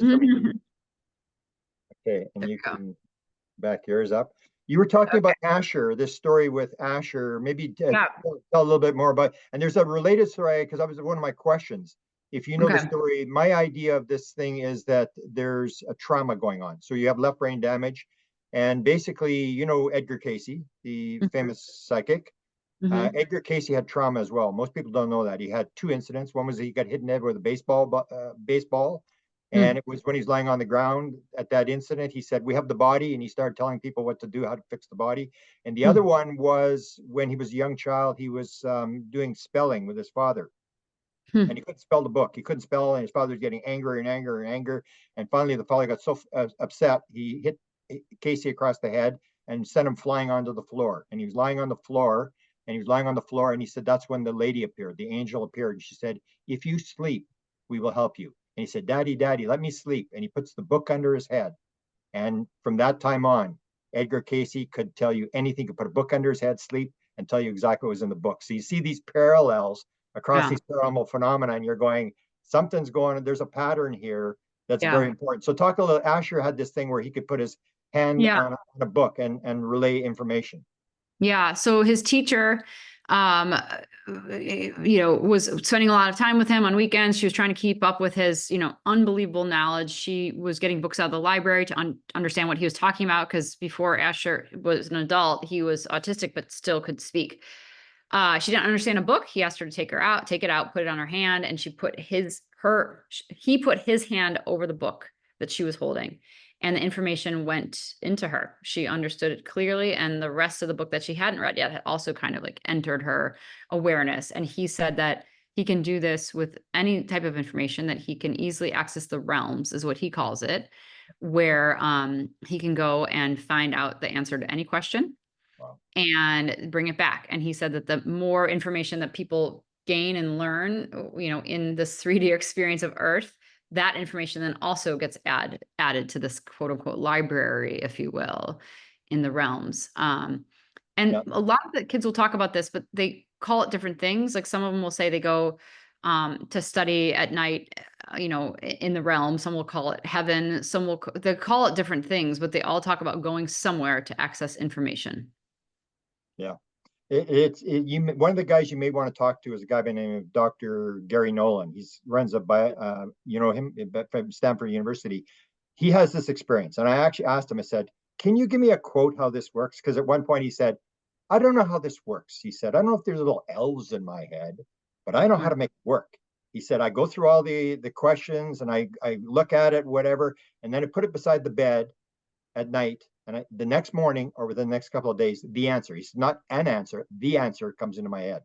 Okay, and There you you go. can back yours up. You were talking about Asher, this story with Asher. Maybe Yeah. tell a little bit more about. And there's a related story because that was one of my questions. If you know the Okay. story, my idea of this thing is that there's a trauma going on. So you have left brain damage, and basically, you know Edgar Casey, the famous psychic. Mm-hmm. Edgar Casey had trauma as well. Most people don't know that. He had two incidents. One was he got hit in the head with a baseball, and it was when he's lying on the ground at that incident. He said, "We have the body," and he started telling people what to do, how to fix the body. And the other one was when he was a young child. He was doing spelling with his father, and he couldn't spell the book. He couldn't spell, and his father was getting angry and angry and angry. And finally, the father got so upset, he hit Casey across the head and sent him flying onto the floor. And he was lying on the floor, and he was lying on the floor. And he said, that's when the lady appeared, the angel appeared. And she said, "If you sleep, we will help you." And he said, "Daddy, Daddy, let me sleep." And he puts the book under his head. And from that time on, Edgar Casey could tell you anything, could put a book under his head, sleep, and tell you exactly what was in the book. So you see these parallels across Yeah. these paranormal phenomena, and you're going, something's going on. There's a pattern here that's very Yeah. important. So talk a little. Asher had this thing where he could put his hand Yeah. on a book and relay information. Yeah. So his teacher, um, was spending a lot of time with him on weekends. She was trying to keep up with his, unbelievable knowledge. She was getting books out of the library to understand what he was talking about. Because before Asher was an adult, he was autistic, but still could speak. She didn't understand a book. He asked her to take it out, put it on her hand, and he put his hand over the book that she was holding, and the information went into her. She understood it clearly, and the rest of the book that she hadn't read yet had also kind of like entered her awareness. And he said that he can do this with any type of information, that he can easily access the realms, is what he calls it, where he can go and find out the answer to any question Wow. and bring it back. And he said that the more information that people gain and learn, in this 3D experience of Earth, that information then also gets added to this quote unquote library, if you will, in the realms. And Yeah. a lot of the kids will talk about this, but they call it different things. Like some of them will say they go to study at night, in the realm. Some will call it heaven. They call it different things, but they all talk about going somewhere to access information. Yeah. One of the guys you may want to talk to is a guy by the name of Dr. Gary Nolan. He's runs him from Stanford University. He has this experience, and I actually asked him. I said, "Can you give me a quote how this works?" Because at one point he said, "I don't know how this works." He said, "I don't know if there's little elves in my head, but I know how to make it work." He said, "I go through all the questions and I look at it, whatever, and then I put it beside the bed at night, and the next morning or within the next couple of days, the answer, he's not an answer, the answer comes into my head."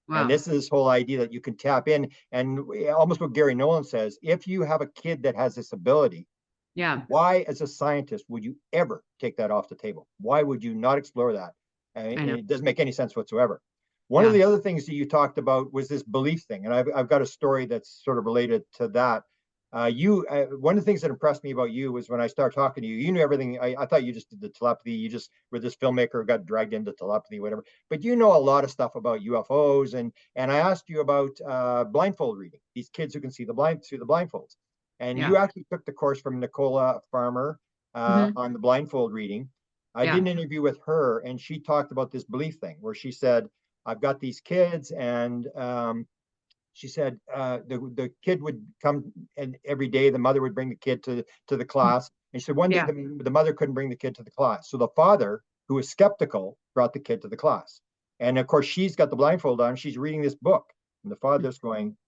And Wow. this is this whole idea that you can tap in, and almost what Gary Nolan says, if you have a kid that has this ability, Yeah. why as a scientist would you ever take that off the table? Why would you not explore that? I And know. it doesn't make any sense whatsoever. One of Yeah. the other things that you talked about was this belief thing, and I've got a story that's sort of related to that. One of the things that impressed me about you was when I started talking to you, you knew everything. I thought you just did the telepathy. You just were this filmmaker who got dragged into telepathy, whatever. But you know a lot of stuff about UFOs, and I asked you about blindfold reading. These kids who can see through the blindfolds, and Yeah. you actually took the course from Nicola Farmer Hmm. on the blindfold reading. I did Yeah. an interview with her, and she talked about this belief thing where she said, "I've got these kids, and she said the kid would come, and every day the mother would bring the kid to the class. And she said one day Yeah. the mother couldn't bring the kid to the class, so the father, who was skeptical, brought the kid to the class. And of course, she's got the blindfold on. She's reading this book, and the father's going,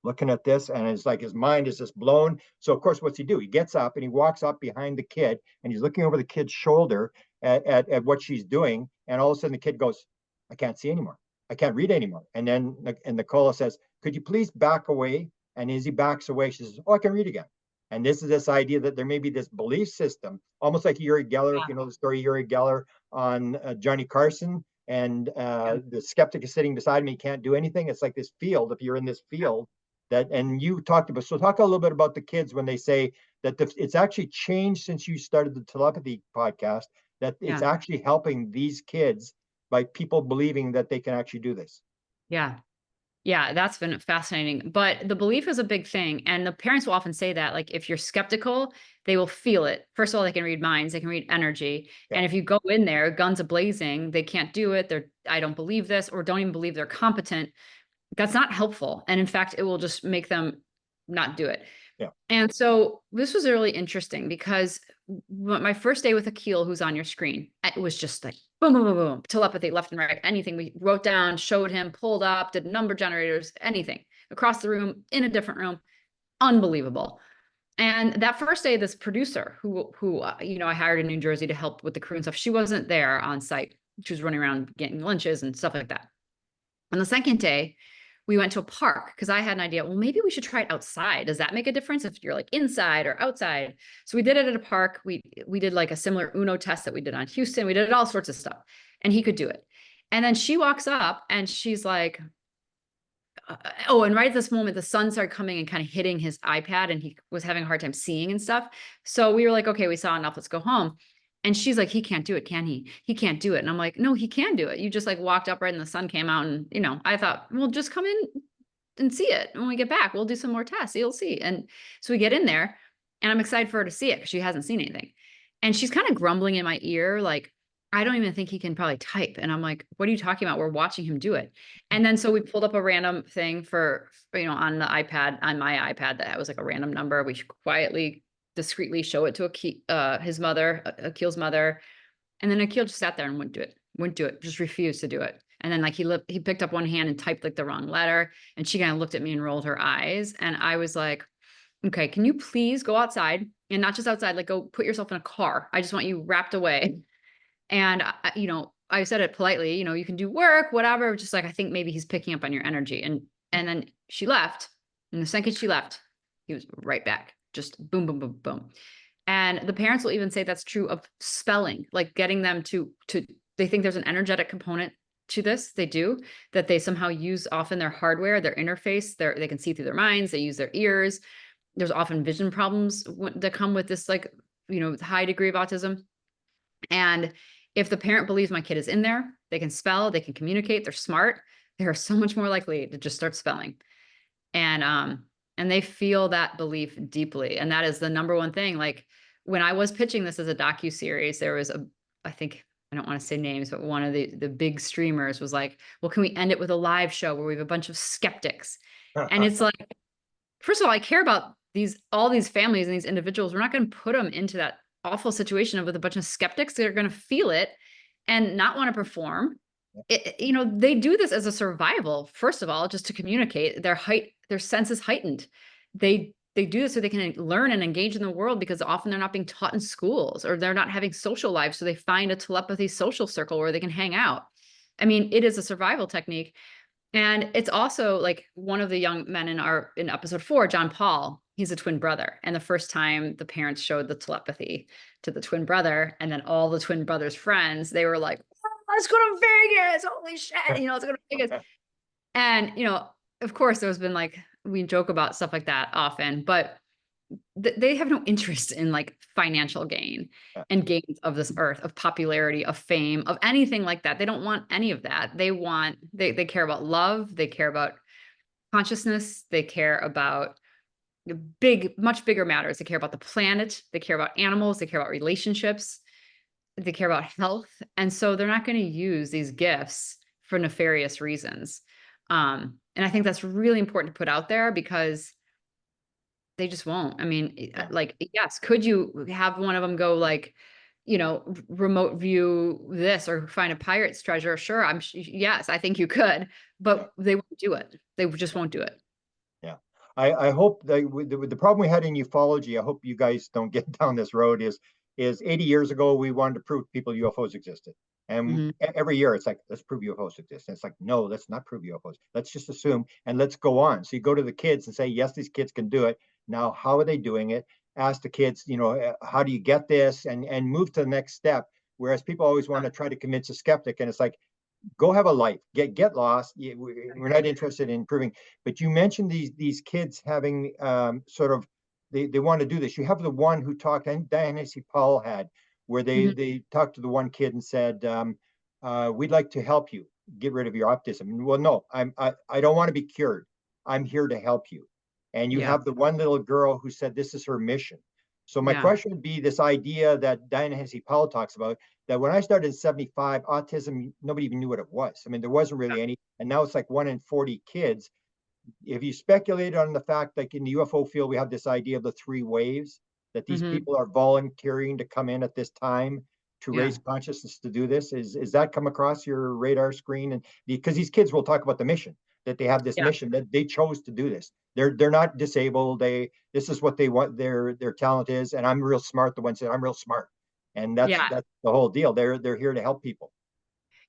looking at this, and it's like his mind is just blown. So of course, what's he do? He gets up and he walks up behind the kid, and he's looking over the kid's shoulder at what she's doing. And all of a sudden, the kid goes, "I can't see anymore. I can't read anymore." And Nicola says, "Could you please back away?" And as he backs away, she says, "Oh, I can read again." And this is this idea that there may be this belief system, almost like Uri Geller, if you know the story, Uri Geller on Johnny Carson, and Yeah. the skeptic is sitting beside me, he can't do anything. It's like this field. If you're in this field, that, and you talked about, so talk a little bit about the kids when they say that it's actually changed since you started the telepathy podcast, that it's Yeah. actually helping these kids by people believing that they can actually do this. Yeah. Yeah, that's been fascinating. But the belief is a big thing. And the parents will often say that, like, if you're skeptical, they will feel it. First of all, they can read minds, they can read energy. Yeah. And if you go in there, guns a-blazing, they can't do it. I don't believe this, or don't even believe they're competent. That's not helpful. And in fact, it will just make them not do it. Yeah. And so this was really interesting because my first day with Akil, who's on your screen, it was just like boom, boom, boom, boom, telepathy left and right, anything we wrote down, showed him, pulled up, did number generators, anything across the room, in a different room, unbelievable. And that first day, this producer who I hired in New Jersey to help with the crew and stuff, she wasn't there on site. She was running around getting lunches and stuff like that. On the second day, we went to a park because I had an idea. Well, maybe we should try it outside. Does that make a difference if you're like inside or outside? So we did it at a park. We did like a similar Uno test that we did on Houston. We did all sorts of stuff, and he could do it. And then she walks up and she's like, oh, and right at this moment, the sun started coming and kind of hitting his iPad, and he was having a hard time seeing and stuff. So we were like, okay, we saw enough. Let's go home. And she's like, he can't do it, can he? He can't do it. And I'm like, no, he can do it. You just like walked up right and the sun came out. And, I thought, well, just come in and see it. When we get back, we'll do some more tests. You'll see. And so we get in there, and I'm excited for her to see it because she hasn't seen anything. And she's kind of grumbling in my ear, like, I don't even think he can probably type. And I'm like, what are you talking about? We're watching him do it. And then so we pulled up a random thing for, on the iPad, on my iPad, that was like a random number. We should quietly, discreetly show it to his mother, Akil's mother. And then Akil just sat there and wouldn't do it, just refused to do it. And then like he picked up one hand and typed like the wrong letter. And she kind of looked at me and rolled her eyes. And I was like, okay, can you please go outside, and not just outside, like go put yourself in a car. I just want you wrapped away. And, I said it politely, you can do work, whatever. Just like, I think maybe he's picking up on your energy. And then she left. And the second she left, he was right back. Just boom, boom, boom, boom. And the parents will even say that's true of spelling, like getting them to they think there's an energetic component to this. They do, that they somehow use often their hardware, their interface, they can see through their minds, they use their ears. There's often vision problems that come with this, like, high degree of autism. And if the parent believes my kid is in there, they can spell, they can communicate, they're smart, they are so much more likely to just start spelling. And they feel that belief deeply. And that is the number one thing. Like when I was pitching this as a docuseries, there was I think, I don't want to say names, but one of the big streamers was like, well, can we end it with a live show where we have a bunch of skeptics? And it's like, first of all, I care about all these families and these individuals. We're not going to put them into that awful situation with a bunch of skeptics that are going to feel it and not want to perform. They do this as a survival, first of all, just to communicate. Their sense is heightened. They do this so they can learn and engage in the world, because often they're not being taught in schools, or they're not having social lives. So they find a telepathy social circle where they can hang out. I mean, it is a survival technique. And it's also like one of the young men in episode 4, John Paul, he's a twin brother. And the first time the parents showed the telepathy to the twin brother, and then all the twin brother's friends, they were like, oh, let's go to Vegas. Holy shit. Let's go to Vegas. And, of course, there's been like, we joke about stuff like that often, but they have no interest in like financial gain and gains of this earth, of popularity, of fame, of anything like that. They don't want any of that. They care about love. They care about consciousness. They care about much bigger matters. They care about the planet. They care about animals. They care about relationships. They care about health. And so they're not going to use these gifts for nefarious reasons. And I think that's really important to put out there, because they just won't. I mean, like, yes, could you have one of them go like, remote view this or find a pirate's treasure? Sure. Yes, I think you could, but they won't do it. They just won't do it. Yeah. I hope that with the problem we had in ufology, I hope you guys don't get down this road, is 80 years ago, we wanted to prove people UFOs existed. And every year it's like, let's prove UFOs exist. And it's like, no, let's not prove UFOs. Let's just assume and let's go on. So you go to the kids and say, yes, these kids can do it. Now, how are they doing it? Ask the kids, how do you get this? And move to the next step. Whereas people always want to try to convince a skeptic. And it's like, go have a life, get lost. We're not interested in proving. But you mentioned these kids having sort of, they want to do this. You have the one who talked, and Diane Hennacy Powell had, where they talked to the one kid and said, we'd like to help you. get rid of your autism. Well, no, I don't want to be cured. I'm here to help you. And you Yeah. have the one little girl who said this is her mission. So my Yeah. question would be this idea that Diane Hennacy Powell talks about, that when I started in 75, autism, nobody even knew what it was. I mean, there wasn't really any, and now it's like 1 in 40 kids. If you speculate on the fact, like in the UFO field, we have this idea of the 3 waves, that these Hmm. people are volunteering to come in at this time to Yeah. raise consciousness to do this. Is that come across your radar screen? And because these kids will talk about the mission, that they have this Yeah. mission, that they chose to do this. They're not disabled. This is what they want, their talent is. And I'm real smart. The one said, I'm real smart. And Yeah. that's the whole deal. They're here to help people.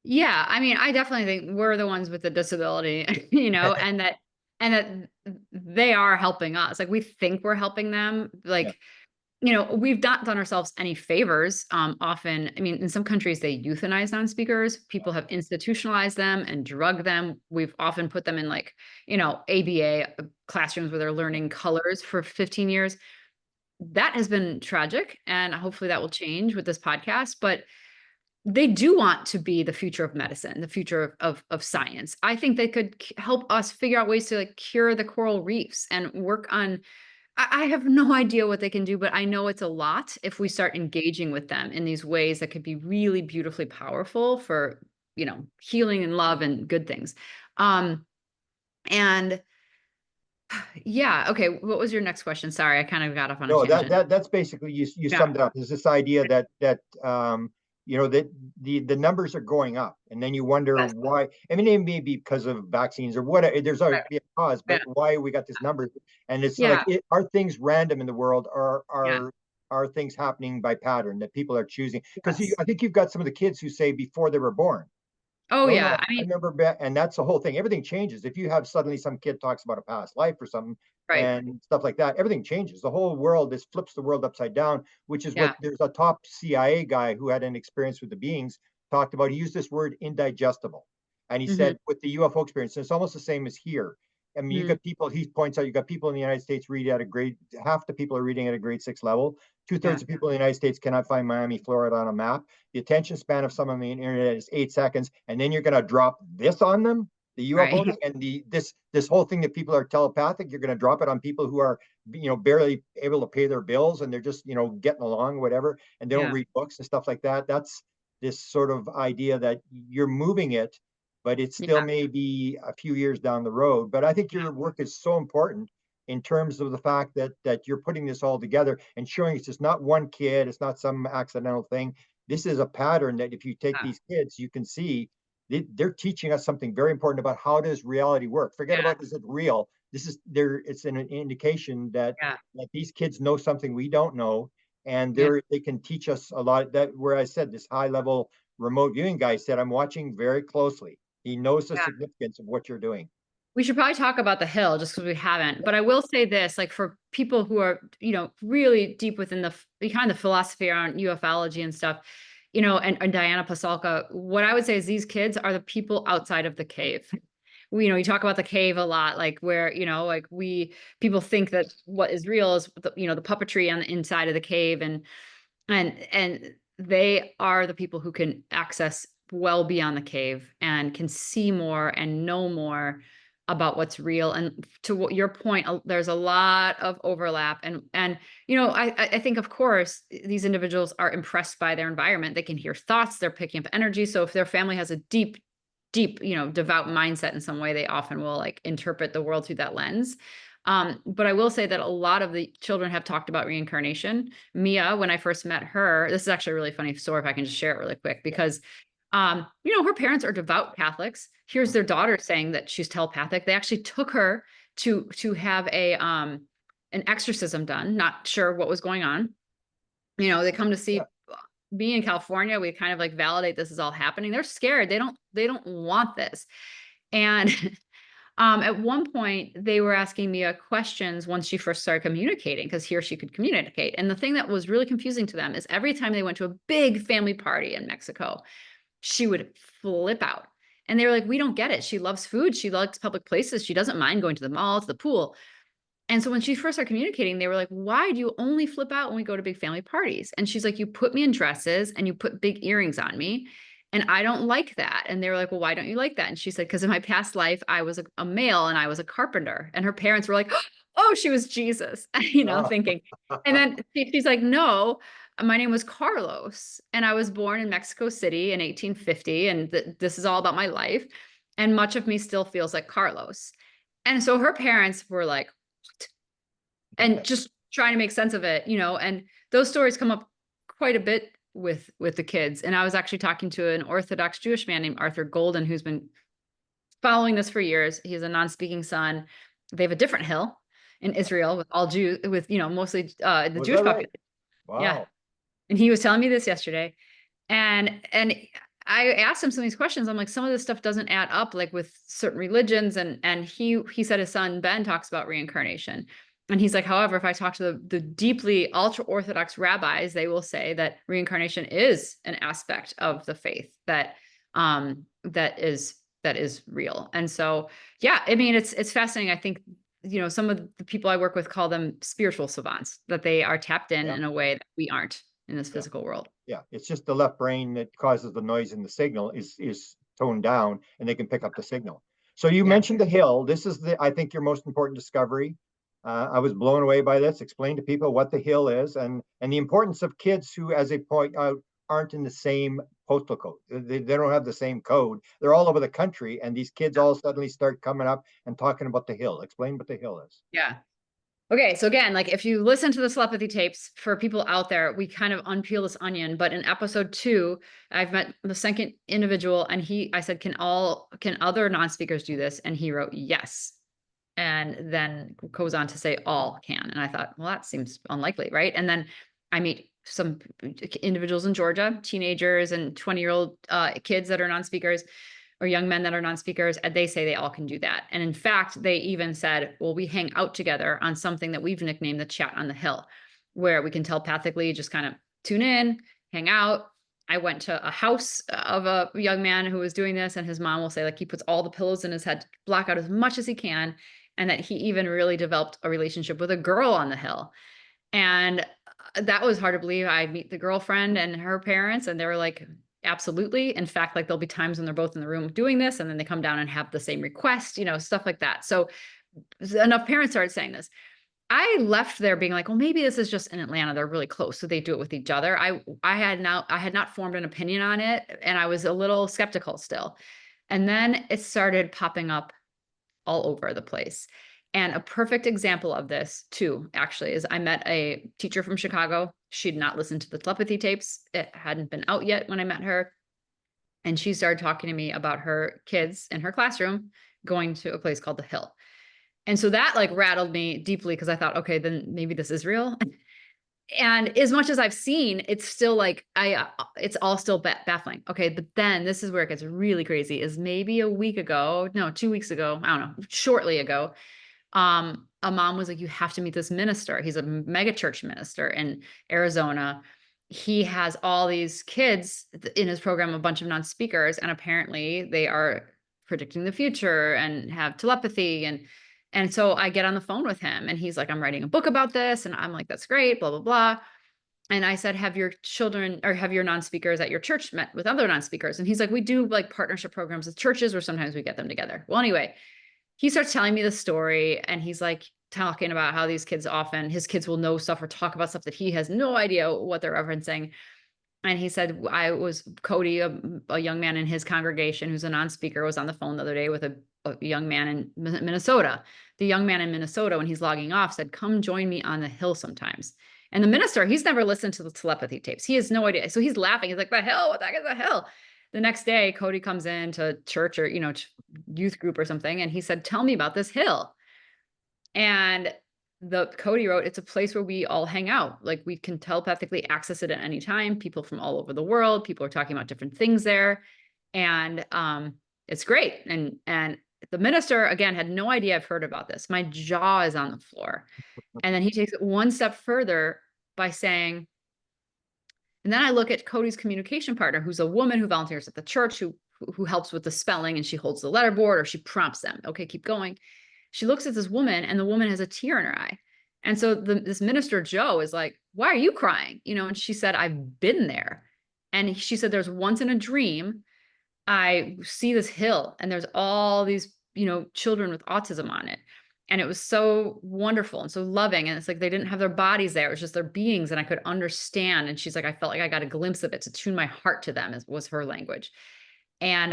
Yeah. I mean, I definitely think we're the ones with the disability, and that they are helping us. Like we think we're helping them. Yeah. Like, we've not done ourselves any favors. Often, I mean, in some countries, they euthanize non-speakers. People have institutionalized them and drugged them. We've often put them in like, ABA classrooms where they're learning colors for 15 years. That has been tragic. And hopefully that will change with this podcast. But they do want to be the future of medicine, the future of science. I think they could help us figure out ways to like cure the coral reefs and work on. I have no idea what they can do, but I know it's a lot if we start engaging with them in these ways that could be really beautifully powerful for, healing and love and good things. And yeah, okay. What was your next question? Sorry, I kind of got off on a No, tangent. that's basically, you Yeah. summed it up. Is this idea that the numbers are going up, and then you wonder Yes. why. I mean, it may be because of vaccines or whatever. There's always Right. be a cause, Yeah. but why we got this number? And it's Yeah. like, are things random in the world, or Yeah. are things happening by pattern that people are choosing? Because Yes. I think you've got some of the kids who say before they were born, Oh no, yeah. no, I I mean, remember back, and that's the whole thing. Everything changes. If you have suddenly some kid talks about a past life or something right. and stuff like that, everything changes. The whole world, this flips the world upside down, which is what Yeah. there's a top CIA guy who had an experience with the beings talked about. He used this word indigestible. And he Hmm. said with the UFO experience, it's almost the same as here. I mean, you Mm. got people, he points out, you got people in the United States read at a grade, half the people are reading at a grade 6 level. Two Yeah. thirds of people in the United States cannot find Miami, Florida on a map. The attention span of someone on the internet is 8 seconds, and then you're going to drop this on them, the UFO Right. thing, and this whole thing that people are telepathic. You're going to drop it on people who are barely able to pay their bills, and they're just getting along, whatever, and they don't Yeah. read books and stuff like that. That's this sort of idea that you're moving it, but it still Yeah. may be a few years down the road. But I think Yeah. your work is so important in terms of the fact that you're putting this all together and showing it's just not one kid, it's not some accidental thing. This is a pattern that if you take Yeah. these kids, you can see they're teaching us something very important about how does reality work. Forget Yeah. about is it real. This is there. It's an indication Yeah. that these kids know something we don't know, and Yeah. they can teach us a lot. That where I said this high level remote viewing guy said, I'm watching very closely. He knows the Yeah. significance of what you're doing. We should probably talk about the Hill just because we haven't. But I will say this, like for people who are, really deep within the kind of philosophy around ufology and stuff, and Diana Pasulka, what I would say is these kids are the people outside of the cave. You talk about the cave a lot, like where, like people think that what is real is the puppetry on the inside of the cave, and they are the people who can access well beyond the cave and can see more and know more about what's real. And to your point, there's a lot of overlap, and I think of course these individuals are impressed by their environment. They can hear thoughts, they're picking up energy. So if their family has a deep devout mindset in some way, they often will like interpret the world through that lens. But I will say that a lot of the children have talked about reincarnation. Mia, when I first met her, this is actually a really funny story if I can just share it really quick, because her parents are devout Catholics. Here's their daughter saying that she's telepathic. They actually took her to have an exorcism done, not sure what was going on. They come to Yeah. see me in California. We kind of like validate this is all happening. They're scared. They don't want this. And at one point, they were asking Mia questions once she first started communicating, because here she could communicate. And the thing that was really confusing to them is every time they went to a big family party in Mexico, she would flip out. And they were like, we don't get it. She loves food. She likes public places. She doesn't mind going to the mall, to the pool. And so when she first started communicating, they were like, why do you only flip out when we go to big family parties? And she's like, you put me in dresses and you put big earrings on me. And I don't like that. And they were like, well, why don't you like that? And she said, because in my past life, I was a male and I was a carpenter. And her parents were like, oh, she was Jesus, Oh. thinking. And then she's like, no, my name was Carlos. And I was born in Mexico City in 1850. And this is all about my life. And much of me still feels like Carlos. And so her parents were like, what? And just trying to make sense of it, and those stories come up quite a bit with the kids. And I was actually talking to an Orthodox Jewish man named Arthur Golden, who's been following this for years. He has a non-speaking son. They have a different hill in Israel with all Jews, with, mostly the Was Jewish that right? population. Yeah. Wow. And he was telling me this yesterday. And I asked him some of these questions. I'm like, some of this stuff doesn't add up, like with certain religions. And he said his son Ben talks about reincarnation. And he's like, however, if I talk to the deeply ultra Orthodox rabbis, they will say that reincarnation is an aspect of the faith that is real. And so, yeah, I mean, it's fascinating. I think, some of the people I work with call them spiritual savants, that they are tapped in Yeah. a way that we aren't in this Yeah. physical world. Yeah. It's just the left brain that causes the noise in the signal is toned down, and they can pick up the signal. So you Yeah. mentioned the hill. This is I think, your most important discovery. I was blown away by this. Explain to people what the hill is, and the importance of kids who, as they point out, aren't in the same postal code. They don't have the same code. They're all over the country, and these kids all suddenly start coming up and talking about the hill. Explain what the hill is. Yeah. Okay. So again, like if you listen to the telepathy tapes, for people out there, we kind of unpeel this onion, but in episode 2, I've met the second individual, and I said, can other non-speakers do this? And he wrote, yes. And then goes on to say all can. And I thought, well, that seems unlikely, right? And then I meet some individuals in Georgia, teenagers and 20-year-old kids that are non-speakers, or young men that are non-speakers, and they say they all can do that. And in fact, they even said, well, we hang out together on something that we've nicknamed the chat on the hill, where we can telepathically just kind of tune in, hang out. I went to a house of a young man who was doing this, and his mom will say, like, he puts all the pillows in his head to block out as much as he can, and that he even really developed a relationship with a girl on the hill. And that was hard to believe. I meet the girlfriend and her parents, and they were like, absolutely. In fact, like, there'll be times when they're both in the room doing this, and then they come down and have the same request, stuff like that. So enough parents started saying this. I left there being like, well, maybe this is just in Atlanta. They're really close, so they do it with each other. I had not formed an opinion on it, and I was a little skeptical still. And then it started popping up all over the place. And a perfect example of this too, actually, is I met a teacher from Chicago. She'd not listened to the telepathy tapes. It hadn't been out yet when I met her. And she started talking to me about her kids in her classroom going to a place called the Hill. And so that like rattled me deeply, because I thought, okay, then maybe this is real. And as much as I've seen, it's still like, it's all still baffling. Okay. But then this is where it gets really crazy, is maybe a week ago, no, 2 weeks ago, I don't know, shortly ago, a mom was like, you have to meet this minister. He's a mega church minister in Arizona. He has all these kids in his program, a bunch of non-speakers, and apparently they are predicting the future and have telepathy. And so I get on the phone with him, and he's like, I'm writing a book about this. And I'm like, that's great, blah, blah, blah. And I said, have your children, or have your non-speakers at your church met with other non-speakers? And he's like, we do like partnership programs with churches, where sometimes we get them together. Well, anyway, he starts telling me the story, and he's like talking about how these kids his kids will know stuff or talk about stuff that he has no idea what they're referencing. And he said, Cody, a young man in his congregation who's a non-speaker, was on the phone the other day with a young man in Minnesota. The young man in Minnesota, when he's logging off, said, come join me on the Hill sometimes. And the minister, he's never listened to the telepathy tapes. He has no idea. So he's laughing. He's like, the hell? What the heck is the hell? The next day, Cody comes in to church, or, youth group or something. And he said, tell me about this hill. And Cody wrote, it's a place where we all hang out. Like, we can telepathically access it at any time. People from all over the world, people are talking about different things there. And it's great. And the minister, again, had no idea I've heard about this. My jaw is on the floor. And then he takes it one step further by saying, and then I look at Cody's communication partner, who's a woman who volunteers at the church, who helps with the spelling, and she holds the letterboard, or she prompts them. Okay, keep going. She looks at this woman, and the woman has a tear in her eye. And so this minister, Joe, is like, why are you crying? And she said, I've been there. And she said, there's once in a dream I see this hill and there's all these, children with autism on it. And it was so wonderful and so loving. And it's like they didn't have their bodies there. It was just their beings. And I could understand. And she's like, I felt like I got a glimpse of it to tune my heart to them, was her language. And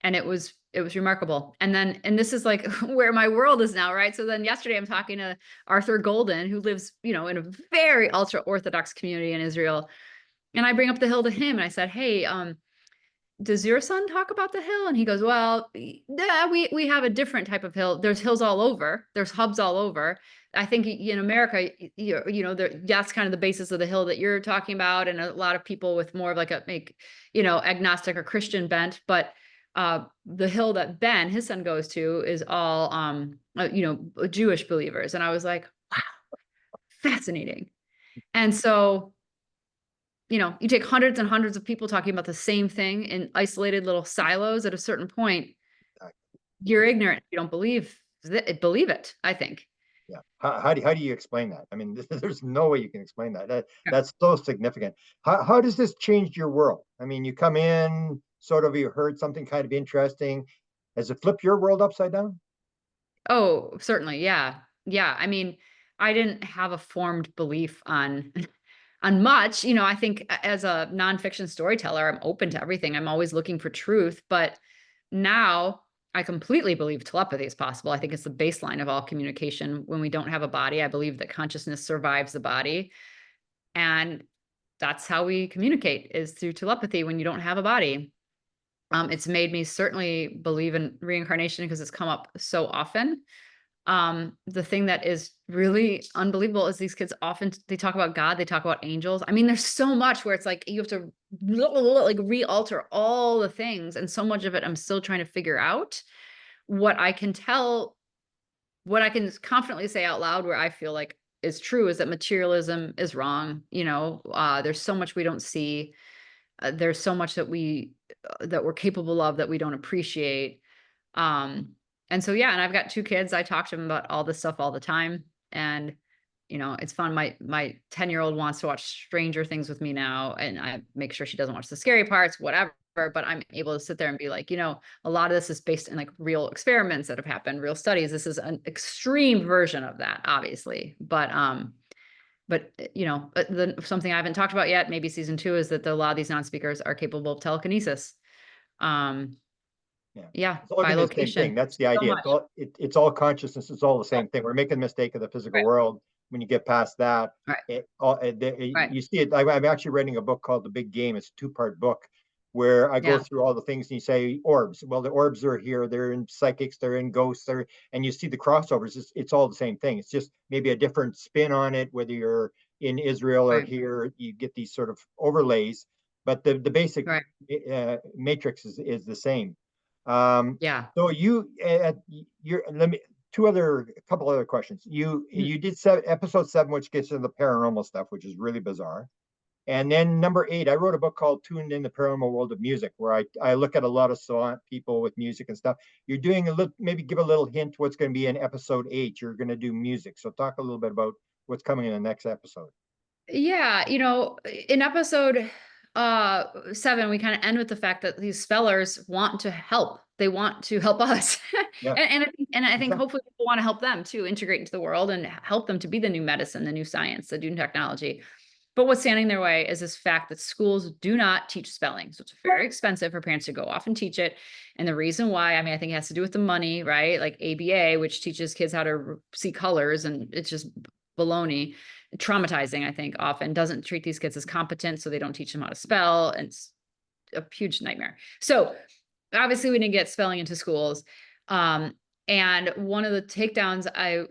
it was remarkable. And this is like where my world is now, right? So then yesterday I'm talking to Arthur Golden, who lives, in a very ultra Orthodox community in Israel. And I bring up the hill to him and I said, hey, does your son talk about the hill? And he goes, well, yeah, we have a different type of hill. There's hills all over. There's hubs all over. I think in America, that's kind of the basis of the hill that you're talking about. And a lot of people with more of like agnostic or Christian bent. But the hill that Ben, his son, goes to is all, Jewish believers. And I was like, wow, fascinating. And so, you take hundreds and hundreds of people talking about the same thing in isolated little silos. At a certain point, you're ignorant if you don't believe it, I think. Yeah. How do you explain that? I mean, there's no way you can explain that. That's so significant. How does this change your world? I mean, you come in, sort of, you heard something kind of interesting. Has it flipped your world upside down? Oh, certainly. Yeah. Yeah. I mean, I didn't have a formed belief on on much. I think as a nonfiction storyteller, I'm open to everything. I'm always looking for truth. But now I completely believe telepathy is possible. I think it's the baseline of all communication. When we don't have a body, I believe that consciousness survives the body. And that's how we communicate, is through telepathy when you don't have a body. It's made me certainly believe in reincarnation because it's come up so often. The thing that is really unbelievable is these kids often, they talk about God, they talk about angels. I mean, there's so much where it's like you have to like re-alter all the things, and so much of it I'm still trying to figure out. What I can confidently say out loud, where I feel like is true, is that materialism is wrong. There's so much we don't see. There's so much that we're capable of that we don't appreciate. And so, yeah, and I've got 2 kids. I talk to them about all this stuff all the time. And, it's fun. My 10-year-old wants to watch Stranger Things with me now, and I make sure she doesn't watch the scary parts, whatever. But I'm able to sit there and be like, a lot of this is based in like real experiments that have happened, real studies. This is an extreme version of that, obviously. But something I haven't talked about yet, maybe season 2, is that a lot of these non-speakers are capable of telekinesis. Yeah, it's all by the same thing. location. That's the So idea. much. It's all consciousness. It's all the same thing. We're making the mistake of the physical Right. world. When you get past that, Right. Right. you see it. I'm actually reading a book called The Big Game. It's a 2-part book where I go Yeah. through all the things, and you say orbs. Well, the orbs are here. They're in psychics. They're in ghosts. And you see the crossovers. It's all the same thing. It's just maybe a different spin on it. Whether you're in Israel or Right. here, you get these sort of overlays, but the basic Right. matrix is the same. Yeah. So let me a couple other questions. You Mhm. did episode 7, which gets into the paranormal stuff, which is really bizarre. And then number 8, I wrote a book called Tuned in the Paranormal World of Music, where I look at a lot of savant people with music and stuff. You're doing maybe give a little hint what's going to be in episode 8. You're going to do music. So talk a little bit about what's coming in the next episode. Yeah, in episode 7, we kind of end with the fact that these spellers want to help. They want to help us. Yeah. And I think hopefully people want to help them to integrate into the world and help them to be the new medicine, the new science, the new technology. But what's standing in their way is this fact that schools do not teach spelling. So it's very expensive for parents to go off and teach it. And the reason why, I think it has to do with the money, right? Like ABA, which teaches kids how to see colors, and it's just baloney. Traumatizing, I think, often doesn't treat these kids as competent, so they don't teach them how to spell. And it's a huge nightmare. So obviously we didn't get spelling into schools. And one of the takedowns, I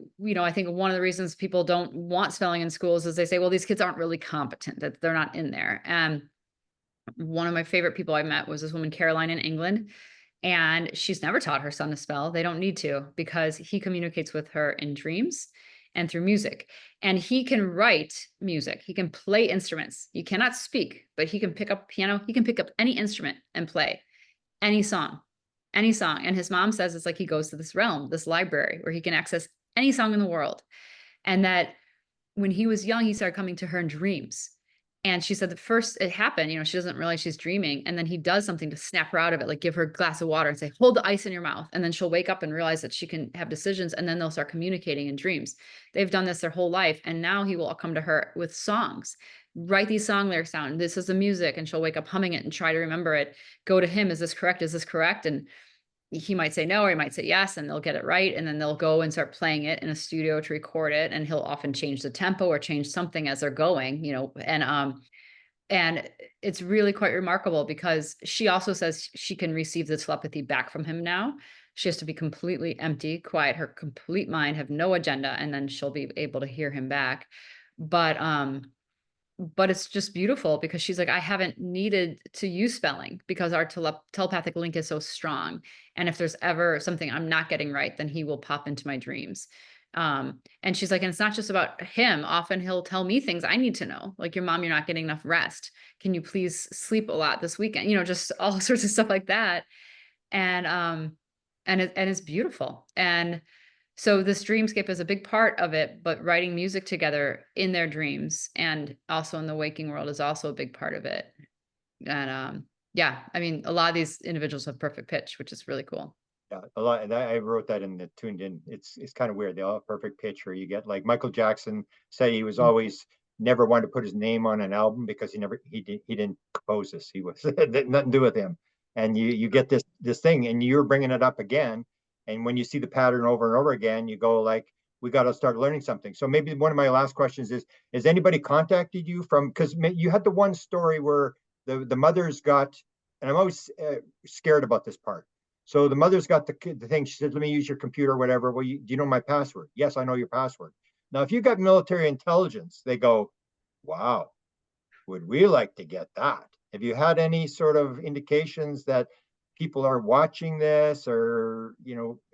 think one of the reasons people don't want spelling in schools is they say, well, these kids aren't really competent, that they're not in there. And one of my favorite people I met was this woman, Caroline, in England. And she's never taught her son to spell. They don't need to, because he communicates with her in dreams and through music. And he can write music. He can play instruments. He cannot speak, but he can pick up piano. He can pick up any instrument and play any song, any song. And his mom says it's like he goes to this realm, this library, where he can access any song in the world. And that when he was young, he started coming to her in dreams. And she said the first it happened, she doesn't realize she's dreaming. And then he does something to snap her out of it, like give her a glass of water and say, hold the ice in your mouth. And then she'll wake up and realize that she can have decisions. And then they'll start communicating in dreams. They've done this their whole life. And now he will come to her with songs, write these song lyrics down. This is the music. And she'll wake up humming it and try to remember it. Go to him. Is this correct? Is this correct? And he might say no, or he might say yes, and they'll get it right. And then they'll go and start playing it in a studio to record it. And he'll often change the tempo or change something as they're going, and it's really quite remarkable because she also says she can receive the telepathy back from him now. She has to be completely empty, quiet, her complete mind, have no agenda, and then she'll be able to hear him back. But it's just beautiful because she's like, I haven't needed to use spelling because our telepathic link is so strong. And if there's ever something I'm not getting right, then he will pop into my dreams. And she's like, and it's not just about him. Often he'll tell me things I need to know. Like, your mom, you're not getting enough rest. Can you please sleep a lot this weekend? Just all sorts of stuff like that. And it's beautiful. And so this dreamscape is a big part of it, but writing music together in their dreams and also in the waking world is also a big part of it. And yeah, I mean, a lot of these individuals have perfect pitch, which is really cool. Yeah, a lot. And I wrote that in the tuned in. It's kind of weird. They all have perfect pitch, or you get like Michael Jackson said he was always never wanted to put his name on an album because he didn't compose this. He was nothing to do with him. And you get this thing, and you're bringing it up again. And when you see the pattern over and over again, you go like, we got to start learning something. So maybe one of my last questions is: has anybody contacted you from? Because you had the one story where the mothers got, and I'm always scared about this part. So the mother's got the thing. She said, let me use your computer or whatever. Well, do you know my password? Yes, I know your password. Now, if you got military intelligence, they go, wow, would we like to get that? Have you had any sort of indications that people are watching this or,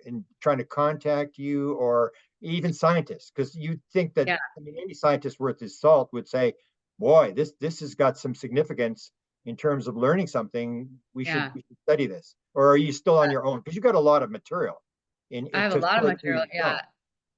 and trying to contact you, or even scientists? Because you think that, Yeah. I mean, any scientist worth his salt would say, boy, this has got some significance in terms of learning something. We should study this. Or are you still on your own? Because you got a lot of material I have a to lot of sort through material. Yeah. yourself.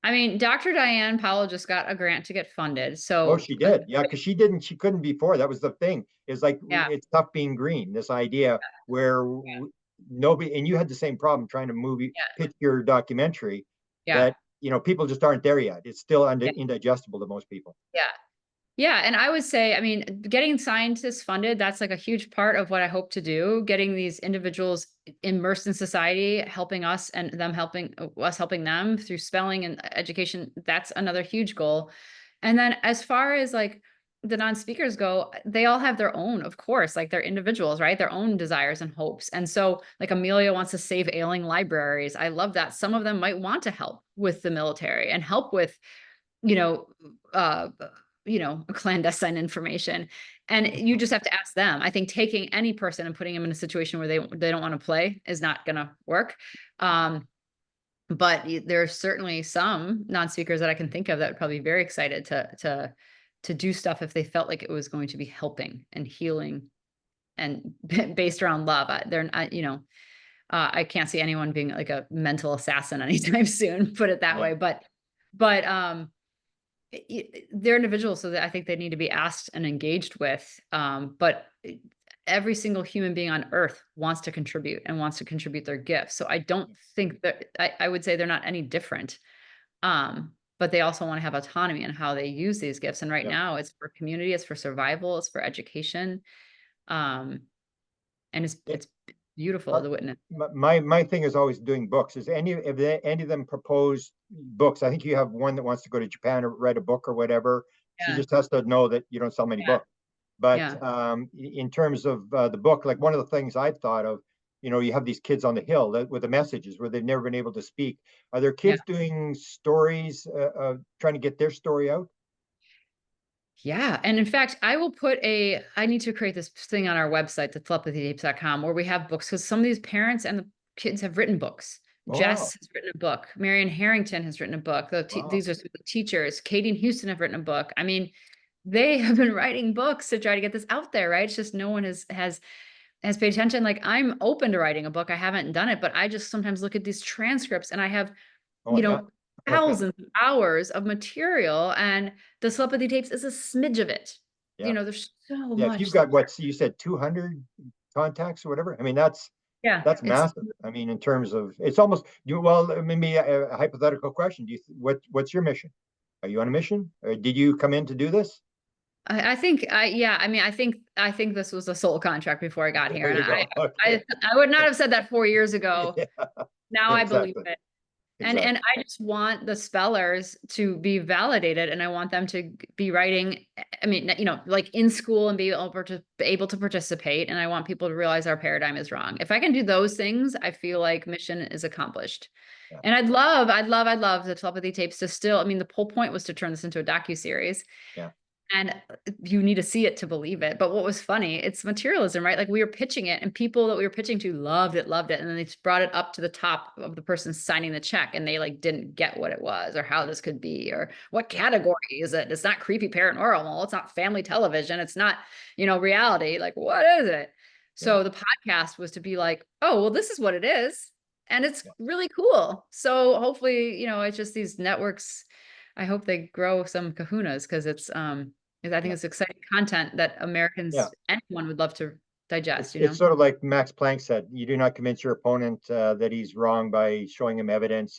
I mean, Dr. Diane Powell just got a grant to get funded. Oh, So she did. Yeah, because she couldn't before. That was the thing. Is like, yeah, it's tough being green. This idea where yeah, nobody, and you had the same problem trying to yeah, pitch your documentary, yeah, that people just aren't there yet. It's still yeah, indigestible to most people. yeah. Yeah, and I would say, I mean, getting scientists funded, that's like a huge part of what I hope to do, getting these individuals immersed in society, helping us and them helping us helping them through spelling and education, that's another huge goal. And then as far as like the non-speakers go, they all have their own, of course, like they're individuals, right? Their own desires and hopes. And so like Amelia wants to save ailing libraries. I love that. Some of them might want to help with the military and help with you know, uh, clandestine information. And you just have to ask them. I think taking any person and putting them in a situation where they don't want to play is not going to work. But there are certainly some non-speakers that I can think of that would probably be very excited to do stuff if they felt like it was going to be helping and healing and based around love. They're not, I can't see anyone being like a mental assassin anytime soon, put it that Yeah. way. But they're individuals, so that I think they need to be asked and engaged with. But every single human being on earth wants to contribute and wants to contribute their gifts. So I don't think that I would say they're not any different. But they also want to have autonomy in how they use these gifts. And right Yeah. now it's for community, it's for survival, it's for education. And it's beautiful to witness. My thing is always doing books. Is any of them propose books? I think you have one that wants to go to Japan or write a book or whatever. She Yeah. just has to know that you don't sell many books. But Yeah. in terms of the book, like one of the things I've thought of, you have these kids on the hill with the messages where they've never been able to speak. Are there Yeah. kids doing stories, trying to get their story out? Yeah. And in fact, I need to create this thing on our website, the telepathytapes.com, where we have books because some of these parents and the kids have written books. Oh, wow. Jess has written a book. Marion Harrington has written a book. Wow. These are some of the teachers. Katie and Houston have written a book. I mean, they have been writing books to try to get this out there, right? It's just no one has paid attention. Like I'm open to writing a book. I haven't done it, but I just sometimes look at these transcripts and I have Oh, you yeah. know, thousands of hours of material, and the telepathy tapes is a smidge of it. you know, there's so Yeah, if you've much. got what you said, 200 contacts or whatever, I mean, that's Yeah, it's massive. I mean, in terms of, it's almost you. Well, maybe a hypothetical question. Do you what's your mission? Are you on a mission, or did you come in to do this? I think yeah, I mean, I think this was a soul contract before I got here. There And you go. Okay. I would not have said that 4 years ago. Yeah, Now I believe exactly. it. Exactly. And I just want the spellers to be validated, and I want them to be writing, I mean, you know, like in school and be able to participate. And I want people to realize our paradigm is wrong. If I can do those things, I feel like mission is accomplished. Yeah. And I'd love the telepathy tapes to still, I mean, the whole point was to turn this into a docuseries. Yeah. And you need to see it to believe it. But what was funny, it's materialism, right? Like we were pitching it and people that we were pitching to loved it. And then they just brought it up to the top of the person signing the check and they like didn't get what it was or how this could be or what category is it? It's not creepy paranormal. It's not family television. It's not, you know, reality. Like, what is it? Yeah. So the podcast was to be like, oh, well, this is what it is. And it's Yeah. really cool. So hopefully, you know, it's just these networks. I hope they grow some kahunas because it's I think Yeah. it's exciting content that Yeah. Americans, anyone would love to digest, you It's know? sort of like Max Planck said, you do not convince your opponent that he's wrong by showing him evidence.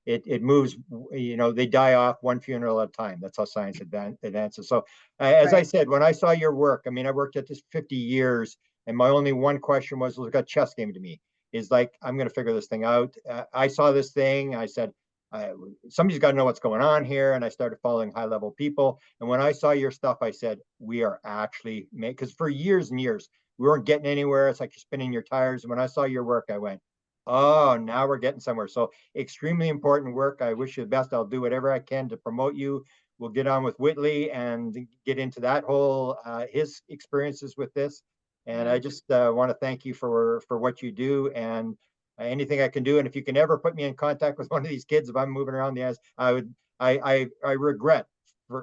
It moves, you know, they die off one funeral at a time. That's how science advances. So, as I Right. said, when I saw your work, I mean, I worked at this 50 years, and my only one question was, look, a chess game to me is like, I'm going to figure this thing out. I saw this thing. I said, uh, somebody's got to know what's going on here. And I started following high level people. And when I saw your stuff, I said, we are actually because for years and years, we weren't getting anywhere. It's like you're spinning your tires. And when I saw your work, I went, oh, now we're getting somewhere. So extremely important work. I wish you the best. I'll do whatever I can to promote you. We'll get on with Whitley and get into that whole his experiences with this. And Yeah. I just want to thank you for what you do and anything I can do. And if you can ever put me in contact with one of these kids, if I'm moving around the ice, I would. I regret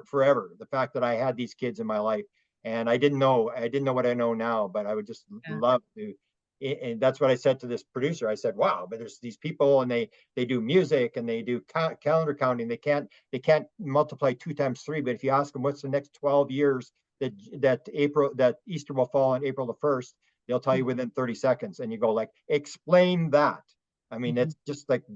forever the fact that I had these kids in my life and I didn't know what I know now, but I would just Yeah. love to. And that's what I said to this producer. I said, "Wow, but there's these people, and they do music and they do calendar counting. They can't multiply 2 times 3. But if you ask them what's the next 12 years that Easter will fall on April the 1st, they'll tell you within 30 seconds. And you go like, explain that. I mean, Mhm. it's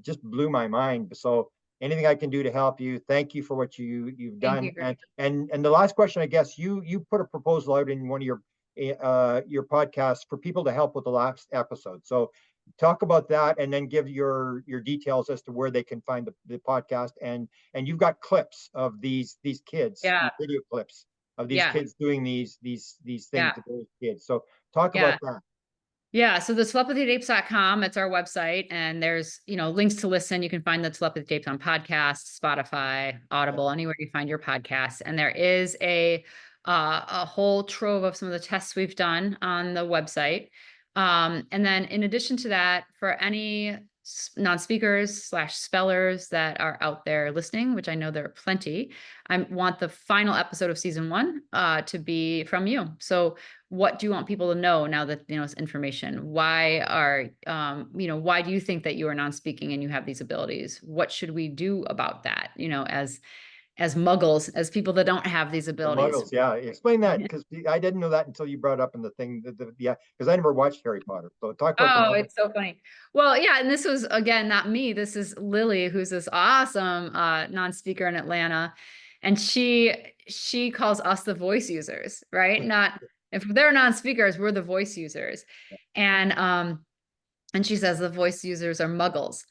just blew my mind. So anything I can do to help you, thank you for what you've Thank done. you, Greg. And the last question, I guess you put a proposal out in one of your podcasts for people to help with the last episode. So talk about that and then give your details as to where they can find the podcast and you've got clips of these kids, Yeah. these video clips of these Yeah. kids doing these things Yeah. to those kids. So talk Yeah. about that. Yeah. So the telepathytapes.com, it's our website. And there's, you know, links to listen. You can find the telepathy tapes on podcasts, Spotify, Yeah. Audible, anywhere you find your podcasts. And there is a whole trove of some of the tests we've done on the website. And then in addition to that, for any non-speakers slash spellers that are out there listening, which I know there are plenty, I want the final episode of season 1 to be from you. So what do you want people to know now that, you know, it's information? Why are, you know, why do you think that you are non-speaking and you have these abilities? What should we do about that? You know, as muggles, as people that don't have these The abilities. Muggles, yeah. Explain that because I didn't know that until you brought up in the thing. Yeah, because I never watched Harry Potter. So talk about the Oh, Muggles. it's so funny. Well, yeah, and this was again not me. This is Lily, who's this awesome non-speaker in Atlanta. And she calls us the voice users, right? Not if they're non-speakers, we're the voice users. And she says the voice users are muggles.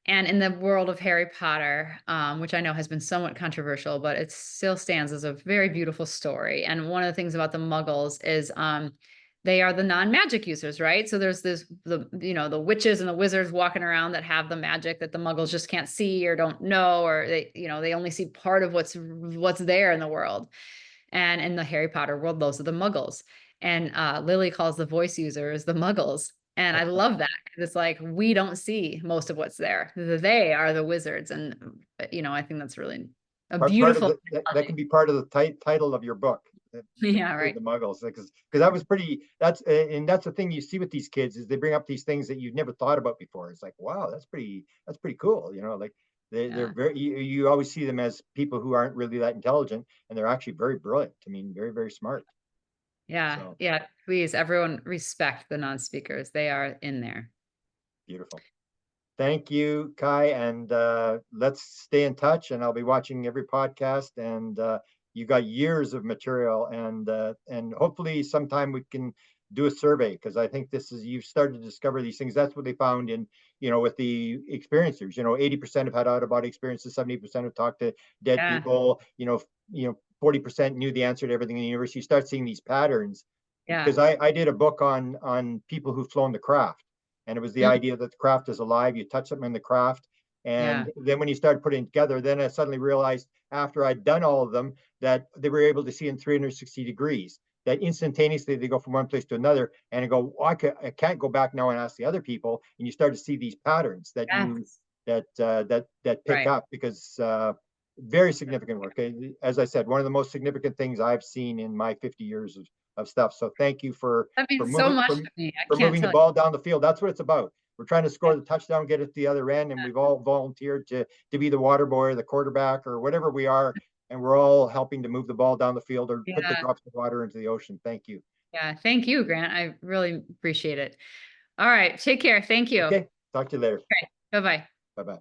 And in the world of Harry Potter, which I know has been somewhat controversial, but it still stands as a very beautiful story. And one of the things about the muggles is they are the non-magic users, right? So there's the witches and the wizards walking around that have the magic that the muggles just can't see or don't know, or they only see part of what's there in the world. And in the Harry Potter world, those are the muggles. And Lily calls the voice users the muggles. And I love that. It's like, we don't see most of what's there. They are the wizards. And, I think that's really a Part of beautiful. that can be part of the title of your book. Yeah, Include right. the Muggles because that was pretty. That's the thing you see with these kids is they bring up these things that you've never thought about before. It's like, wow, that's pretty cool. Like they're Yeah. very. You always see them as people who aren't really that intelligent, and they're actually very brilliant. I mean, very very smart. Yeah. So Yeah. Please, everyone respect the non-speakers. They are in there. beautiful. Thank you, Ky, and let's stay in touch. And I'll be watching every podcast. And you got years of material, and hopefully sometime we can do a survey, because I think this is, you've started to discover these things. That's what they found in, with the experiencers. 80% have had out of body experiences, 70% have talked to dead Yeah. people. 40% knew the answer to everything in the universe. You start seeing these patterns, Yeah. because I did a book on people who've flown the craft. And it was the idea that the craft is alive. You touch something in the craft. Yeah. And then when you start putting it together, then I suddenly realized, after I'd done all of them, that they were able to see in 360 degrees, that instantaneously they go from one place to another. And I go, I can't go back now and ask the other people. And you start to see these patterns that Yes. that pick Right. up, because very significant work. As I said, one of the most significant things I've seen in my 50 years of stuff. So thank you for That means so moving much to me. I for can't moving the tell ball down the field. That's what it's about. We're trying to score you. the touchdown, get it to the other end, and we've all volunteered to be the water boy or the quarterback or whatever we are, and we're all helping to move the ball down the field or put the Yeah. drops of water into the ocean. Thank you. Yeah. Thank you, Grant. I really appreciate it. All right. Take care. Thank you. Okay, talk to you later. Okay. Bye-bye. Bye bye.